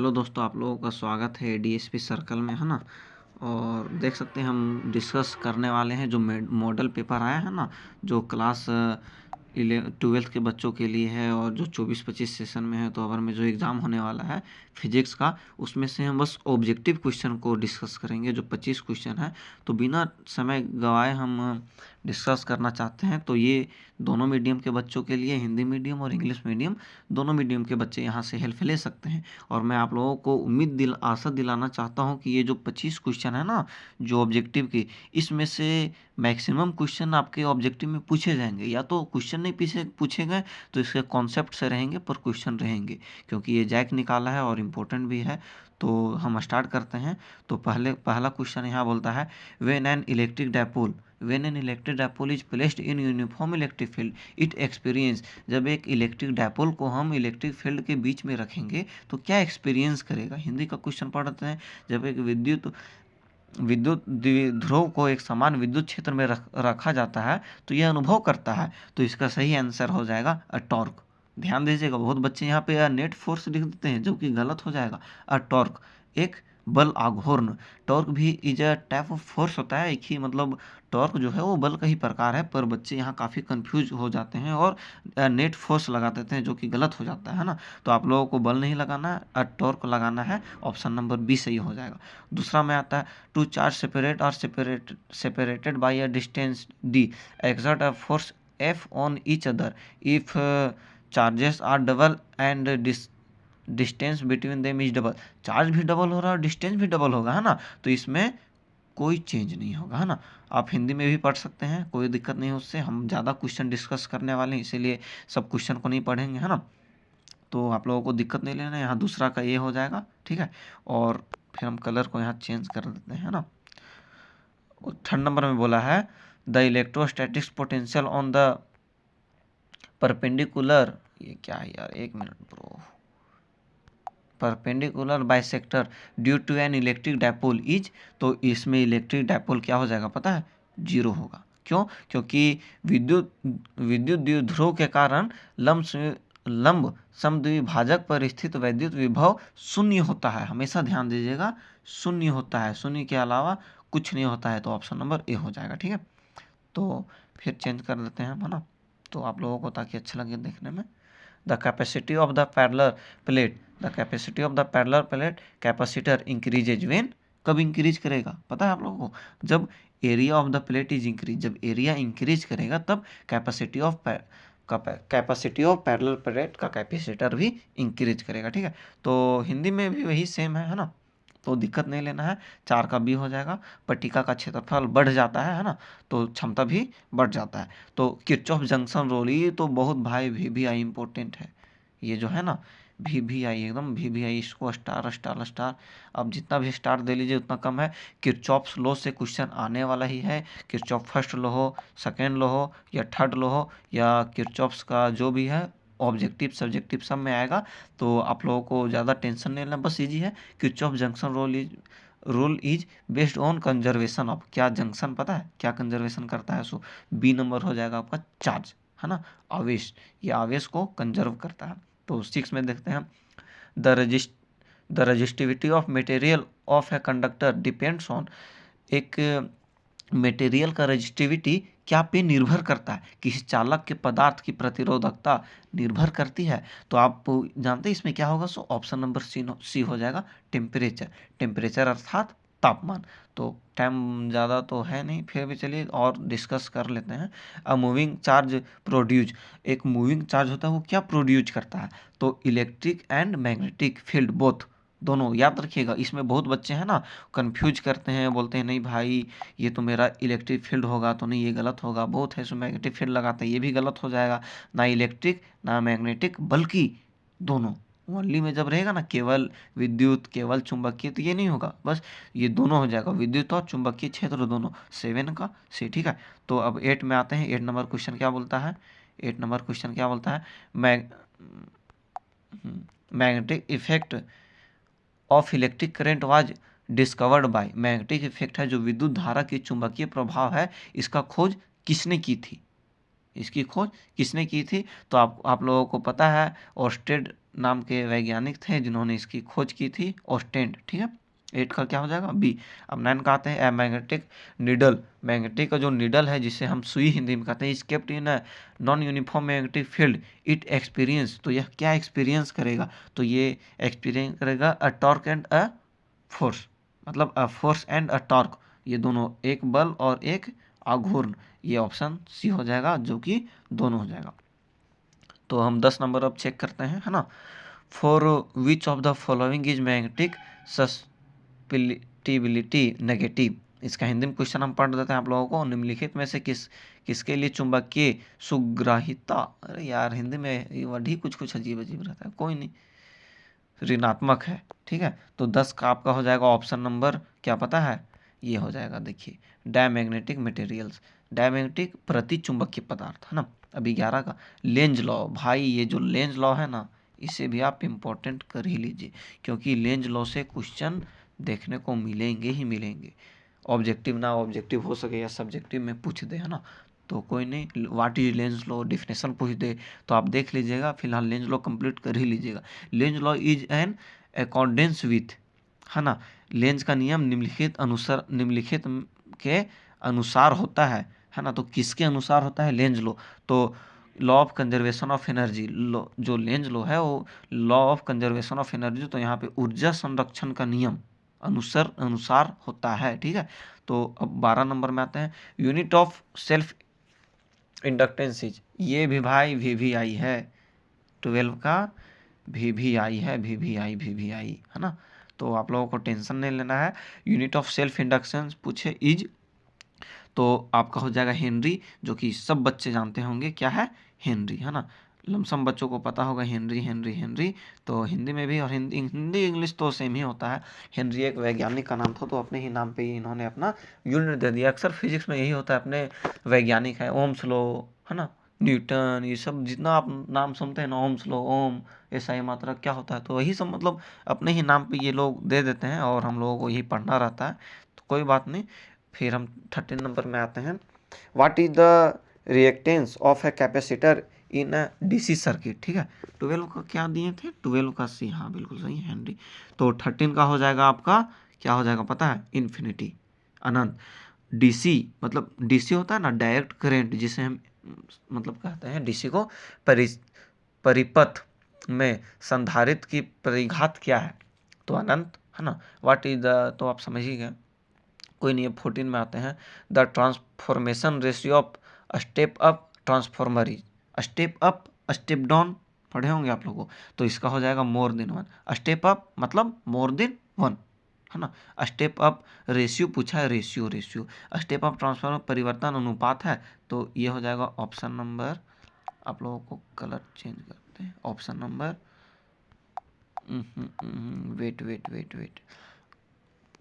Hello दोस्तों, आप लोगों का स्वागत है डीएसपी सर्कल में, है ना। और देख सकते हैं हम डिस्कस करने वाले हैं जो मॉडल पेपर आया है ना, जो क्लास 12th के बच्चों के लिए है और जो 24-25 सेशन में है, तो अवर में जो एग्ज़ाम होने वाला है फिजिक्स का, उसमें से हम बस ऑब्जेक्टिव क्वेश्चन को डिस्कस करेंगे जो 25 क्वेश्चन है। तो बिना समय गवाए हम डिस्कस करना चाहते हैं। तो ये दोनों मीडियम के बच्चों के लिए, हिंदी मीडियम और इंग्लिश मीडियम, दोनों मीडियम के बच्चे यहाँ से हेल्प ले सकते हैं। और मैं आप लोगों को आशा दिलाना चाहता हूँ कि ये जो 25 क्वेश्चन है ना, जो ऑब्जेक्टिव की, इसमें से मैक्सिमम क्वेश्चन आपके ऑब्जेक्टिव में पूछे जाएंगे। या तो क्वेश्चन नहीं पूछे गए तो इसके कॉन्सेप्ट से रहेंगे, पर क्वेश्चन रहेंगे, क्योंकि ये जैक निकाला है और इम्पोर्टेंट भी है। तो हम स्टार्ट करते हैं। तो पहला क्वेश्चन यहाँ बोलता है, when an electric dipole is placed in uniform electric field it experience. जब एक इलेक्ट्रिक डायपोल को हम इलेक्ट्रिक फील्ड के बीच में रखेंगे तो क्या एक्सपीरियंस करेगा। हिंदी का क्वेश्चन पढ़ते हैं। जब एक विद्युत द्विध्रुव को एक समान विद्युत क्षेत्र में रखा जाता है तो यह अनुभव करता है। तो इसका सही आंसर हो जाएगा अ टॉर्क। ध्यान दीजिएगा, बहुत बच्चे यहाँ पे नेट फोर्स लिख देते हैं, जो कि गलत हो जाएगा। अ टॉर्क एक बल आघूर्ण। टॉर्क भी is a type of force होता है, एक ही मतलब टॉर्क जो है वो बल का ही प्रकार है, पर बच्चे यहाँ काफ़ी कंफ्यूज हो जाते हैं और नेट फोर्स लगा देते हैं, जो कि गलत हो जाता है ना। तो आप लोगों को बल नहीं लगाना है, अ टॉर्क लगाना है। ऑप्शन नंबर बी सही हो जाएगा। दूसरा में आता है, two charge separated by a distance D exert a force F on each other if charges are double and distance between them is double. Charge भी डबल हो रहा है और डिस्टेंस भी डबल होगा, है ना। तो इसमें कोई चेंज नहीं होगा, है ना। आप हिंदी में भी पढ़ सकते हैं, कोई दिक्कत नहीं है उससे। हम ज़्यादा क्वेश्चन डिस्कस करने वाले हैं, इसीलिए सब क्वेश्चन को नहीं पढ़ेंगे, है ना। तो आप लोगों को दिक्कत नहीं लेना है। यहाँ दूसरा का ये हो जाएगा, ठीक है। और फिर हम कलर को यहाँ चेंज कर देते हैं, है ना। थर्ड नंबर में बोला है, the electrostatics potential on the perpendicular, ये क्या है यार, एक minute bro, perpendicular bisector due to an electric dipole is. तो इसमें इलेक्ट्रिक डायपोल क्या हो जाएगा पता है, जीरो होगा। क्यों? क्योंकि विद्युत विद्युत द्विध्रुव के कारण लंब समद्विभाजक पर स्थित वैद्युत विभव शून्य होता है। हमेशा ध्यान दीजिएगा, शून्य होता है, शून्य के अलावा कुछ नहीं होता है। तो ऑप्शन नंबर ए हो जाएगा, ठीक है। तो फिर चेंज कर देते हैं हम, है ना, तो आप लोगों को ताकि अच्छा लगे देखने में। The capacity of the parallel plate capacitor increases when. कब इंक्रीज करेगा पता है आप लोगों को? जब area of the plate is increase, जब एरिया इंक्रीज करेगा तब कैपेसिटी ऑफ पैरेलल प्लेट का कैपेसिटर भी इंक्रीज करेगा, ठीक है। तो हिंदी में भी वही सेम है ना, तो दिक्कत नहीं लेना है। चार का बी हो जाएगा। पट्टिका का क्षेत्रफल बढ़ जाता है ना, तो क्षमता भी बढ़ जाता है। तो किरचॉफ जंक्शन रूल, ये तो बहुत भाई भी आई इंपॉर्टेंट है। ये जो है ना, भी आई, एकदम भी आई, इसको स्टार स्टार स्टार। अब जितना भी स्टार दे लीजिए उतना कम है। किरचॉफ्स लॉ से क्वेश्चन आने वाला ही है। किरचॉफ फर्स्ट लॉ हो, सेकेंड लॉ हो या थर्ड लॉ हो, या किरचॉफ्स का जो भी है, ऑब्जेक्टिव सब्जेक्टिव सब में आएगा। तो आप लोगों को ज़्यादा टेंशन नहीं लेना, बस इजी है। Kirchhoff junction rule is based on conservation of, क्या जंक्शन पता है क्या कंजर्वेशन करता है? सो बी नंबर हो जाएगा आपका चार्ज, है ना, आवेश। ये आवेश को कंजर्व करता है। तो 6 में देखते हैं, the resist the resistivity of material of a conductor depends on. एक मटेरियल का रजिस्टिविटी क्या पे निर्भर करता है? किसी चालक के पदार्थ की प्रतिरोधकता निर्भर करती है। तो आप जानते हैं इसमें क्या होगा? सो ऑप्शन नंबर सी हो जाएगा, टेम्परेचर। टेम्परेचर अर्थात तापमान। तो टाइम ज़्यादा तो है नहीं, फिर भी चलिए और डिस्कस कर लेते हैं। अ मूविंग चार्ज प्रोड्यूज, एक मूविंग चार्ज होता है वो क्या प्रोड्यूज करता है? तो electric and magnetic field both, दोनों याद रखिएगा। इसमें बहुत बच्चे हैं ना कंफ्यूज करते हैं, बोलते हैं नहीं भाई ये तो मेरा इलेक्ट्रिक फील्ड होगा, तो नहीं, ये गलत होगा। बहुत है सो मैग्नेटिक फील्ड लगाते हैं, ये भी गलत हो जाएगा। ना इलेक्ट्रिक ना मैग्नेटिक, बल्कि दोनों ओनली में जब रहेगा ना, केवल विद्युत केवल चुंबकीय, तो ये नहीं होगा, बस ये दोनों हो जाएगा, विद्युत और चुंबकीय क्षेत्र दोनों। 7 का सी, ठीक है। तो अब 8 में आते हैं। 8 नंबर क्वेश्चन क्या बोलता है? 8 नंबर क्वेश्चन क्या बोलता है? Magnetic effect of electric current was discovered by. Magnetic effect है जो विद्युत धारा की चुंबकीय प्रभाव है, इसका खोज किसने की थी? इसकी खोज किसने की थी? तो आप लोगों को पता है ऑस्टेड नाम के वैज्ञानिक थे जिन्होंने इसकी खोज की थी, ऑस्टेड। ठीक है, 8 का क्या हो जाएगा बी। अब 9 का आते हैं मैग्नेटिक नीडल। मैग्नेटिक का जो नीडल है जिसे हम सुई हिंदी में कहते हैं, is kept in a non uniform magnetic field it experience. तो यह क्या एक्सपीरियंस करेगा? तो ये एक्सपीरियंस करेगा अ टॉर्क एंड अ फोर्स, मतलब a force and a torque, ये दोनों, एक बल और एक आघूर्ण। ये ऑप्शन सी हो जाएगा, जो कि दोनों हो जाएगा। तो हम 10 नंबर अब चेक करते हैं, है ना। For which of the following is magnetic susceptibility negative. इसका हिंदी में क्वेश्चन हम पढ़ देते हैं आप लोगों को। निम्नलिखित में से किसके लिए चुंबकीय सुग्राहिता, अरे यार हिंदी में ये वर्ड ही कुछ कुछ अजीब अजीब रहता है, कोई नहीं, ऋणात्मक है। ठीक है, तो 10 का आपका हो जाएगा ऑप्शन नंबर, क्या पता है, ये हो जाएगा, देखिए डायमैग्नेटिक मटेरियल्स, डायमैग्नेटिक प्रति चुंबकीय पदार्थ, है ना। अभी 11 का लेंज लॉ। भाई ये जो लेंज लॉ है ना, इसे भी आप इम्पोर्टेंट कर ही लीजिए, क्योंकि लेंज लॉ से क्वेश्चन देखने को मिलेंगे ही मिलेंगे। ऑब्जेक्टिव ना ऑब्जेक्टिव हो सके या सब्जेक्टिव में पूछ दे, है ना, तो कोई नहीं, what is Lenz law definition पूछ दे तो आप देख लीजिएगा। फिलहाल लेंज लॉ कंप्लीट कर ही लीजिएगा। Lenz law is an accordance with, है ना, लेंज का नियम निम्नलिखित के अनुसार होता है ना। तो किसके अनुसार होता है लेंज लॉ? तो law of conservation of energy, जो लेंज लॉ है वो law of conservation of energy, तो यहाँ पे ऊर्जा संरक्षण का नियम अनुसार होता है। ठीक है, तो अब 12 नंबर में आते हैं, यूनिट ऑफ सेल्फ इंडक्टेंस। ये भी भाई VVI है, 12 का VVI है, VVI है ना। तो आप लोगों को टेंशन नहीं लेना है। यूनिट ऑफ सेल्फ इंडक्शन पूछे इज, तो आपका हो जाएगा हेनरी, जो कि सब बच्चे जानते होंगे क्या है, हेनरी, है ना। लमसम बच्चों को पता होगा हेनरी हेनरी हेनरी। तो हिंदी में भी, और हिंदी इंग्लिश तो सेम ही होता है। हेनरी एक वैज्ञानिक का नाम था, तो अपने ही नाम पे ही इन्होंने अपना यूनिट दे दिया। अक्सर फिजिक्स में यही होता है, अपने वैज्ञानिक है, ओम्स लॉ, है ना, न्यूटन, ये सब जितना आप नाम सुनते हैं ना, ओम्स लॉ, ओम, SI मात्रा क्या होता है, तो वही सब मतलब अपने ही नाम पे ये लोग दे देते हैं, और हम लोगों को यही पढ़ना रहता है, तो कोई बात नहीं। फिर हम 13 नंबर में आते हैं, what is the reactance of a capacitor in a DC circuit. ठीक है, 12 का क्या दिए थे, 12 का सी, हाँ बिल्कुल सही हेनरी। तो 13 का हो जाएगा आपका, क्या हो जाएगा पता है, इन्फिनिटी, अनंत। DC मतलब DC होता है ना डायरेक्ट करेंट, जिसे हम मतलब कहते हैं DC को, परिपथ में संधारित्र की परिघात क्या है, तो अनंत, है ना। व्हाट इज द, तो आप समझ ही गए, कोई नहीं। अब 14 में आते हैं, the transformation ratio of step up transformer is, step up step down पढ़े होंगे आप लोगों को, तो इसका हो जाएगा मोर देन 1। स्टेप अप मतलब मोर देन 1, है ना। स्टेप अप रेशियो पूछा है, रेशियो स्टेप अप ट्रांसफॉर्मर परिवर्तन अनुपात है, तो ये हो जाएगा ऑप्शन नंबर, आप लोगों को कलर चेंज करते हैं, ऑप्शन नंबर वेट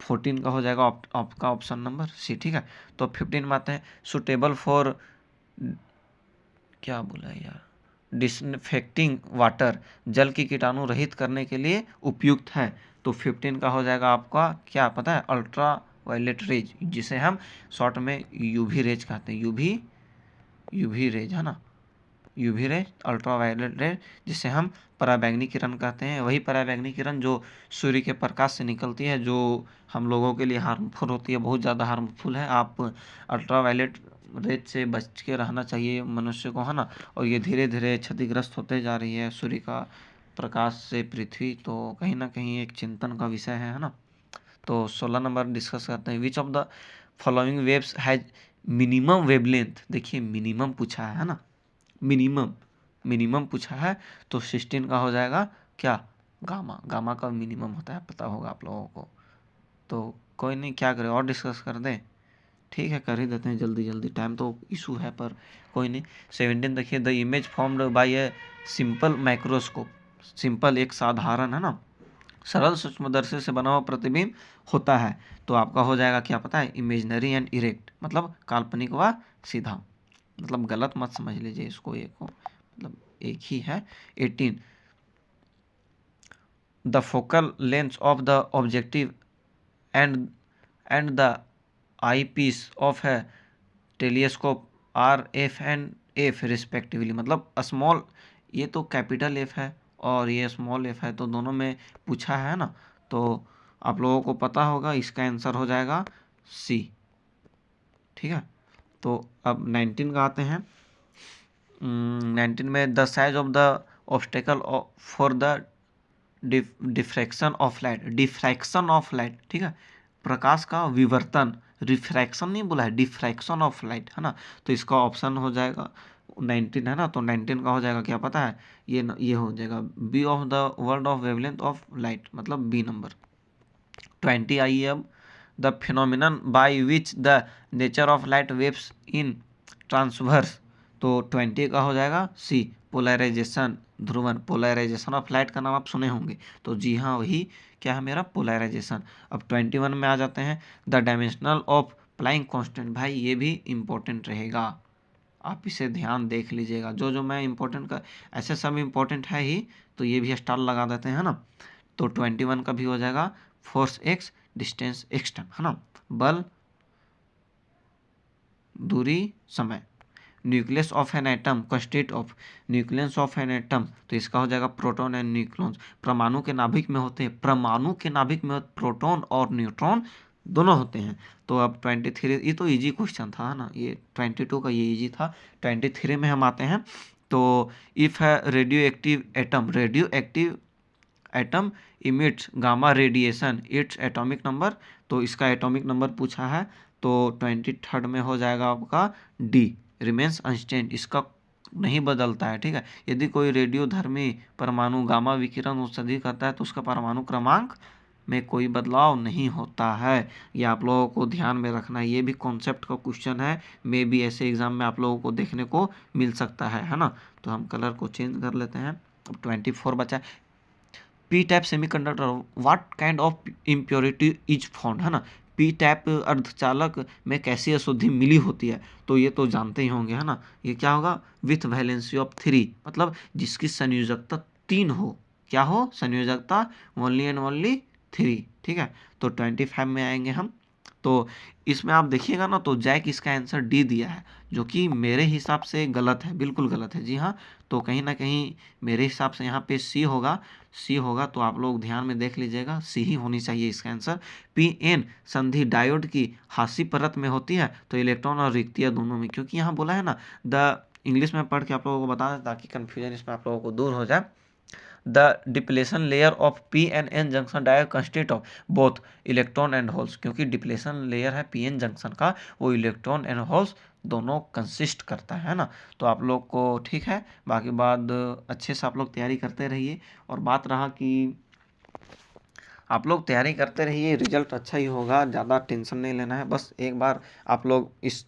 14 का हो जाएगा आपका ऑप्शन नंबर सी। ठीक है, तो 15 में आते हैं, सुटेबल फॉर, क्या बोला यार, डिसइंफेक्टिंग वाटर, जल की कीटाणु रहित करने के लिए उपयुक्त है। तो 15 का हो जाएगा आपका, क्या पता है, अल्ट्रा वायलेट रेज, जिसे हम शॉर्ट में UV रेज कहते हैं, यूवी रेज, है ना, UV rays, ultraviolet rays, जिसे हम पराबैंगनी किरण कहते हैं। वही पराबैंगनी किरण जो सूर्य के प्रकाश से निकलती है, जो हम लोगों के लिए हार्मफुल होती है, बहुत ज़्यादा हार्मफुल है। आप अल्ट्रा वायलेट रेज से बच के रहना चाहिए मनुष्य को, है ना। और ये धीरे धीरे क्षतिग्रस्त होते जा रही है सूर्य का प्रकाश से पृथ्वी, तो कहीं ना कहीं एक चिंतन का विषय है ना। तो 16 नंबर डिस्कस करते हैं, विच of the following waves has minimum wavelength. देखिए मिनिमम पूछा है ना, मिनिमम पूछा है, तो 16 का हो जाएगा क्या, गामा का मिनिमम होता है, पता होगा आप लोगों को। तो कोई नहीं, क्या करें और डिस्कस कर दें, ठीक है कर ही देते हैं जल्दी जल्दी, टाइम तो इशू है पर कोई नहीं। 17 देखिए, the image formed by a simple microscope, simple एक साधारण, है ना, सरल सूक्ष्मदर्शी से बना हुआ प्रतिबिंब होता है। तो आपका हो जाएगा क्या पता है, इमेजनरी एंड इरेक्ट, मतलब काल्पनिक व सीधा, मतलब गलत मत समझ लीजिए इसको, एक को मतलब एक ही है। 18, the focal length of the objective and the eyepiece of है telescope are F and F respectively, मतलब स्मॉल, ये तो कैपिटल एफ है और ये स्मॉल एफ है, तो दोनों में पूछा है ना, तो आप लोगों को पता होगा इसका आंसर हो जाएगा सी। ठीक है, तो अब 19 का आते हैं। 19 में the size of the obstacle for the diffraction of light, diffraction of light, ठीक है, प्रकाश का विवर्तन, रिफ्रैक्शन नहीं बोला है, डिफ्रैक्शन ऑफ लाइट है ना, तो इसका ऑप्शन हो जाएगा 19 है ना, तो 19 का हो जाएगा क्या पता है, ये हो जाएगा B of the world of wavelength of light, मतलब बी नंबर। 20 आइए अब, the phenomenon by which the nature of light waves in transverse, तो 20 का हो जाएगा सी, पोलराइजेशन, ध्रुवन, पोलराइजेशन ऑफ लाइट का नाम आप सुने होंगे, तो जी हाँ वही क्या है मेरा पोलराइजेशन। अब 21 में आ जाते हैं, द डायमेंशनल ऑफ प्लाइंग कांस्टेंट, भाई ये भी इंपॉर्टेंट रहेगा, आप इसे ध्यान देख लीजिएगा, जो जो मैं इंपॉर्टेंट का, ऐसे सब इंपॉर्टेंट है ही, तो ये भी स्टार लगा देते हैं ना, तो 21 का भी हो जाएगा force X, distance X ton है ना, बल, दूरी, समय। Nucleus of an atom consist of, nucleus of an atom, तो इसका हो जाएगा प्रोटॉन एंड न्यूक्लॉन्स, परमाणु के नाभिक में होते हैं, परमाणु के नाभिक में प्रोटॉन और न्यूट्रॉन दोनों होते हैं। तो अब 23, ये तो इजी क्वेश्चन था ना, ये 22 का ये इजी था। 23 में हम आते हैं, तो इफ है radio active atom, radio active atom emits gamma radiation, its atomic number, तो इसका एटॉमिक नंबर पूछा है, तो 23 में हो जाएगा आपका डी, रिमेन्स अनचेंज, इसका नहीं बदलता है। ठीक है, यदि कोई रेडियोधर्मी परमाणु गामा विकिरण उत्सर्जित करता है तो उसका परमाणु क्रमांक में कोई बदलाव नहीं होता है, ये आप लोगों को ध्यान में रखना है, ये भी कॉन्सेप्ट का क्वेश्चन है, मे बी ऐसे एग्जाम में आप लोगों को देखने को मिल सकता है ना। तो हम कलर को चेंज कर लेते हैं। अब 24 बचा, P type semiconductor, what kind of impurity is found, है ना, पी टाइप अर्धचालक में कैसी अशुद्धि मिली होती है, तो ये तो जानते ही होंगे है ना, ये क्या होगा, विथ वैलेंसी ऑफ 3, मतलब जिसकी संयोजकता 3 हो, क्या हो, संयोजकता ओनली एंड ओनली 3। ठीक है, तो 25 में आएंगे हम, तो इसमें आप देखिएगा ना, तो जैक इसका आंसर डी दिया है, जो कि मेरे हिसाब से गलत है, बिल्कुल गलत है, जी हाँ, तो कहीं ना कहीं मेरे हिसाब से यहाँ पे सी होगा, सी होगा, तो आप लोग ध्यान में देख लीजिएगा, सी ही होनी चाहिए इसका आंसर। पी एन संधि डायोड की हासी परत में होती है, तो इलेक्ट्रॉन और रिक्तियाँ दोनों में, क्योंकि यहाँ बोला है ना, द इंग्लिश में पढ़ के आप लोगों को बता दें ताकि कन्फ्यूजन इसमें आप लोगों को दूर हो जाए। The depletion layer of P N N junction diode consist of both electron and holes, क्योंकि डिप्लेशन लेयर है पी एन जंक्शन का, वो इलेक्ट्रॉन एंड होल्स दोनों कंसिस्ट करता है ना। तो आप लोग को ठीक है, बाकी बात अच्छे से आप लोग तैयारी करते रहिए, और बात रहा कि आप लोग तैयारी करते रहिए, रिजल्ट अच्छा ही होगा, ज़्यादा टेंशन नहीं लेना है, बस एक बार आप लोग इस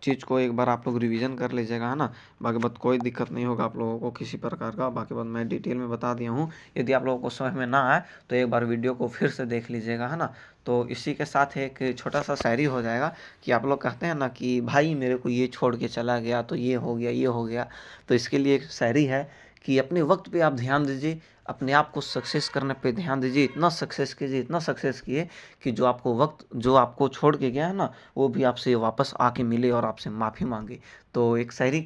चीज़ को एक बार आप लोग रिवीजन कर लीजिएगा, है ना, बाकी बात कोई दिक्कत नहीं होगा आप लोगों को किसी प्रकार का, बाकी बात मैं डिटेल में बता दिया हूँ, यदि आप लोगों को समझ में ना आए तो एक बार वीडियो को फिर से देख लीजिएगा, है ना। तो इसी के साथ एक छोटा सा शायरी हो जाएगा कि आप लोग कहते हैं ना कि भाई मेरे को ये छोड़ के चला गया, तो ये हो गया, ये हो गया, तो इसके लिए एक शायरी है कि अपने वक्त पे आप ध्यान दीजिए, अपने आप को सक्सेस करने पे ध्यान दीजिए, इतना सक्सेस कीजिए, इतना सक्सेस किए कि जो आपको वक्त, जो आपको छोड़ के गया है ना, वो भी आपसे वापस आके मिले और आपसे माफ़ी मांगे। तो एक शायरी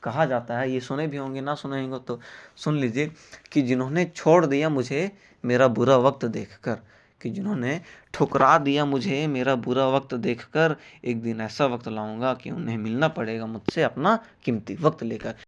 कहा जाता है, ये सुने भी होंगे, ना सुने होंगे तो सुन लीजिए, कि जिन्होंने छोड़ दिया मुझे मेरा बुरा वक्त देखकर, कि जिन्होंने ठुकरा दिया मुझे मेरा बुरा वक्त देखकर, एक दिन ऐसा वक्त लाऊंगा कि उन्हें मिलना पड़ेगा मुझसे अपना कीमती वक्त लेकर।